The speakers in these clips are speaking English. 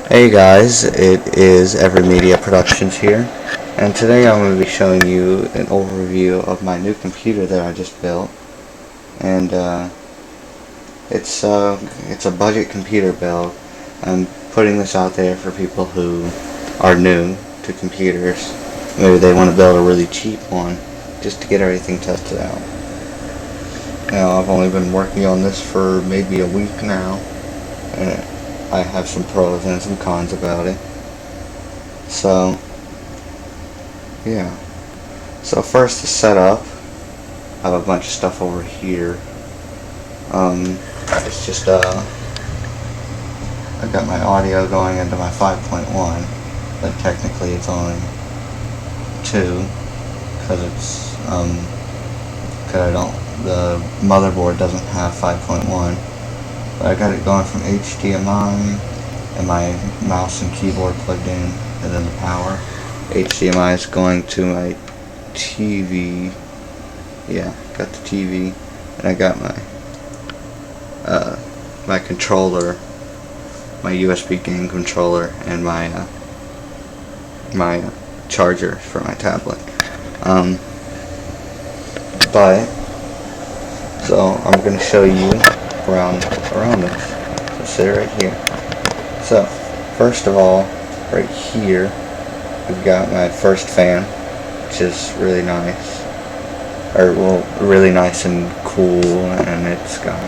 Hey guys, it is Every Media Productions here, and today I'm going to be showing you an overview of my new computer that I just built. And it's a budget computer build. I'm putting this out there for people who are new to computers. Maybe they want to build a really cheap one just to get everything tested out. Now, I've only been working on this for maybe a week now, and I have some pros and some cons about it. So, yeah. So first, the setup. I have a bunch of stuff over here. It's just I've got my audio going into my 5.1, but technically it's only 2 because it's the motherboard doesn't have 5.1. But I got it going from HDMI and my mouse and keyboard plugged in, and then the power. HDMI is going to my TV. Yeah, got the TV, and I got my controller, my USB game controller, and my charger for my tablet. So I'm going to show you around this. So sit right here. So first of all, right here we've got my first fan, which is really nice, really nice and cool, and it's got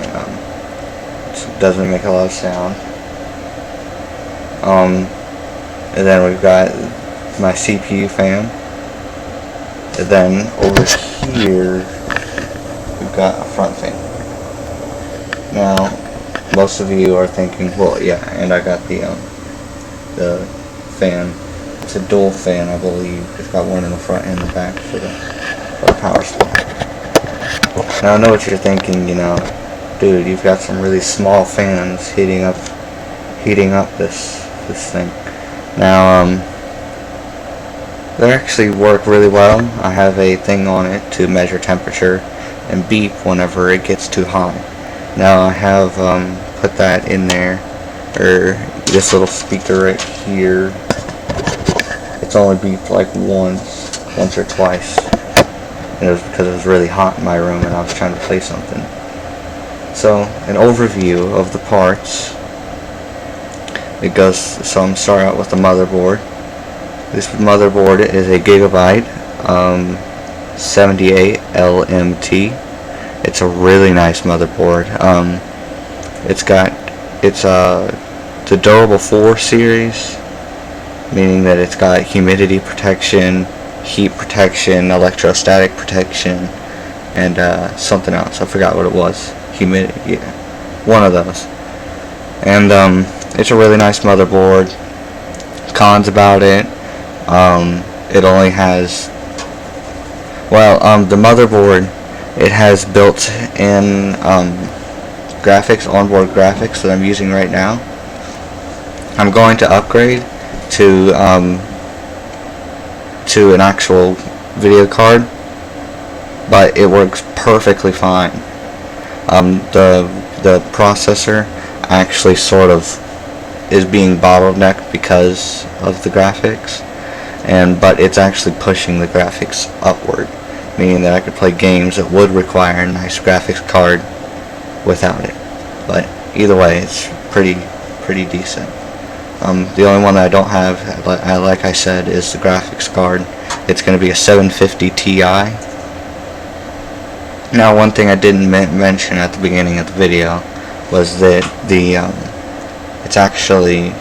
it doesn't make a lot of sound. And then we've got my CPU fan, and then over here we've got a front fan. Now, most of you are thinking, well, yeah, and I got the fan. It's a dual fan, I believe. It's got one in the front and the back for the power supply. Now, I know what you're thinking, dude, you've got some really small fans heating up this thing. Now, they actually work really well. I have a thing on it to measure temperature and beep whenever it gets too hot. Now I have put that in there, or this little speaker right here. It's only beeped like once or twice, and it was because it was really hot in my room and I was trying to play something. So an overview of the parts. So I'm starting out with the motherboard. This motherboard is a Gigabyte 78 LMT. It's a really nice motherboard. It's the Durable 4 series, meaning that it's got humidity protection, heat protection, electrostatic protection, and something else. I forgot what it was. Humidity, yeah, one of those. And it's a really nice motherboard. Cons about it. It only has, the motherboard, it has built-in onboard graphics that I'm using right now. I'm going to upgrade to an actual video card, but it works perfectly fine. The processor actually sort of is being bottlenecked because of the graphics, but it's actually pushing the graphics upward, meaning that I could play games that would require a nice graphics card without it. But either way, it's pretty decent. The only one that I don't have, like I said, is the graphics card. It's going to be a 750 Ti. Now, one thing I didn't mention at the beginning of the video was that it's actually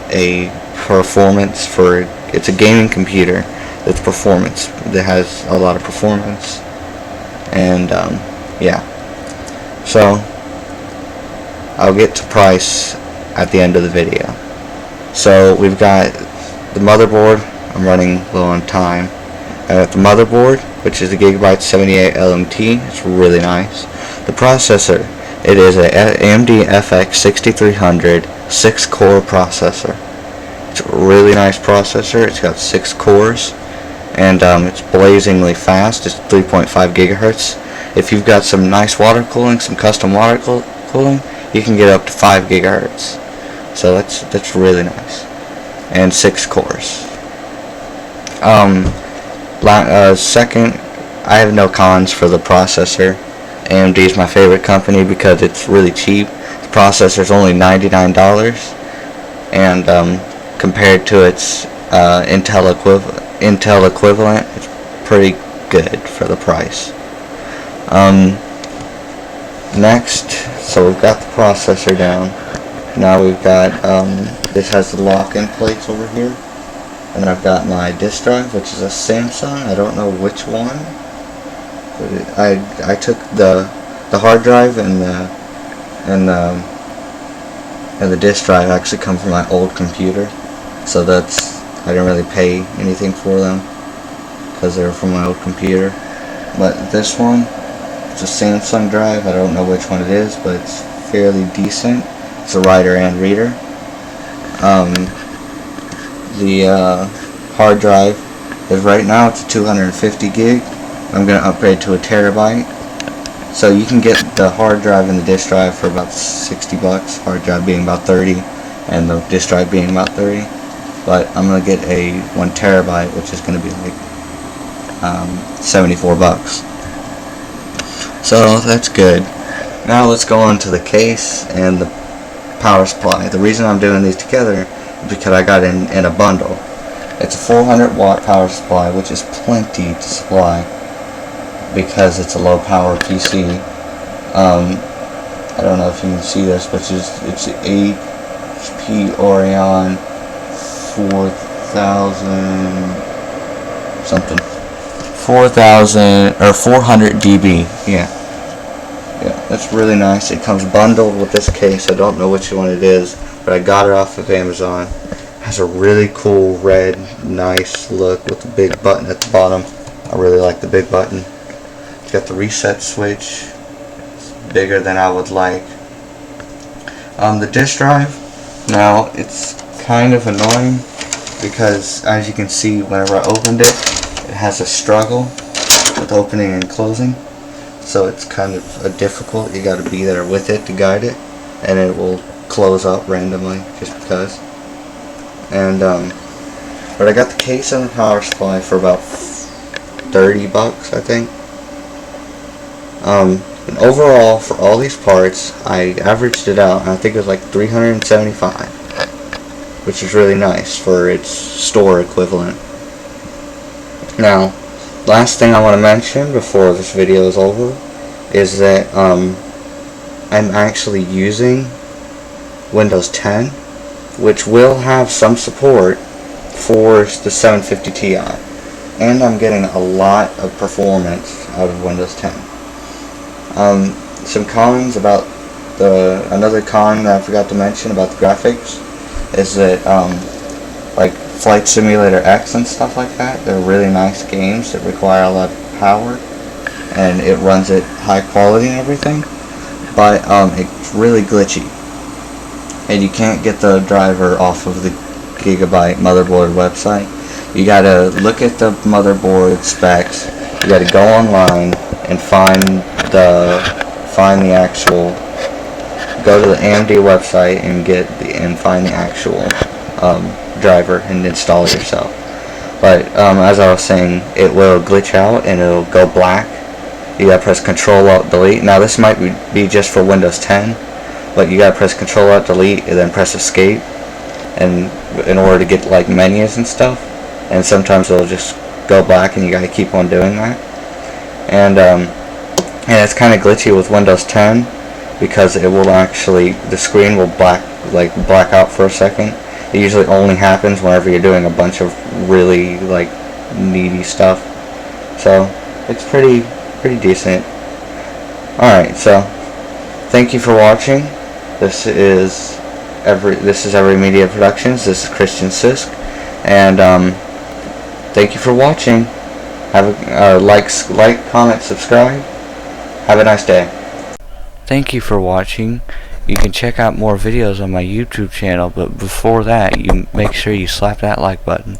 it's a gaming computer that has a lot of performance, and yeah. So I'll get to price at the end of the video. So we've got the motherboard. I'm running low on time. I got the motherboard, which is the Gigabyte 78 LMT. It's really nice. The processor, it is a AMD FX 6300 6-core processor. It's a really nice processor. It's got 6 cores, and it's blazingly fast. It's 3.5 gigahertz. If you've got some nice water cooling, some custom water cooling, you can get up to 5 gigahertz. So that's really nice. and 6 cores. Second, I have no cons for the processor. AMD is my favorite company because it's really cheap. The processor is only $99, and compared to its Intel equivalent, it's pretty good for the price. Next, so we've got the processor down. Now we've got this has the lock-in plates over here, and I've got my disk drive, which is a Samsung. I don't know which one, but I took the hard drive and the disk drive actually come from my old computer, so I didn't really pay anything for them because they were from my old computer. But this one, it's a Samsung drive. I don't know which one it is, but it's fairly decent. It's a writer and reader. The hard drive is right now it's a 250 gig. I'm going to upgrade to a terabyte. So you can get the hard drive and the disk drive for about $60. Hard drive being about 30, and the disk drive being about 30. But I'm going to get a 1 terabyte, which is going to be like $74. So that's good. Now let's go on to the case and the power supply. The reason I'm doing these together is because I got in a bundle. It's a 400 watt power supply, which is plenty to supply because it's a low power PC. I don't know if you can see this, but it's HP Orion 4000 something. 400 dB. Yeah, that's really nice. It comes bundled with this case. I don't know which one it is, but I got it off of Amazon. It has a really cool red, nice look with the big button at the bottom. I really like the big button. It's got the reset switch. It's bigger than I would like. The disk drive, now it's kind of annoying because, as you can see, whenever I opened it, it has a struggle with opening and closing, so it's kind of difficult. You got to be there with it to guide it, and it will close up randomly just because. And but I got the case and the power supply for about $30, I think. And overall, for all these parts, I averaged it out, and I think it was like $375, which is really nice for its store equivalent. Now, last thing I want to mention before this video is over is that I'm actually using Windows 10, which will have some support for the 750 Ti, and I'm getting a lot of performance out of Windows 10. Some cons about another con that I forgot to mention about the graphics is that like Flight Simulator X and stuff like that, they're really nice games that require a lot of power, and it runs at high quality and everything, but it's really glitchy, and you can't get the driver off of the Gigabyte motherboard website. You gotta look at the motherboard specs, you gotta go online and find the actual, go to the AMD website and find the actual driver and install it yourself. But as I was saying, it will glitch out and it'll go black. You gotta press Control Alt Delete. Now this might be just for Windows 10, but you gotta press Control Alt Delete and then press Escape, and in order to get like menus and stuff. And sometimes it'll just go black, and you gotta keep on doing that. And it's kind of glitchy with Windows 10 because it will actually, the screen will black out for a second. It usually only happens whenever you're doing a bunch of really like needy stuff. So it's pretty decent. Alright, so thank you for watching. This is Every Media Productions. This is Christian Sisk, and thank you for watching. Have a like, comment, subscribe. Have a nice day. Thank you for watching. You can check out more videos on my YouTube channel, but before that, you make sure you slap that like button.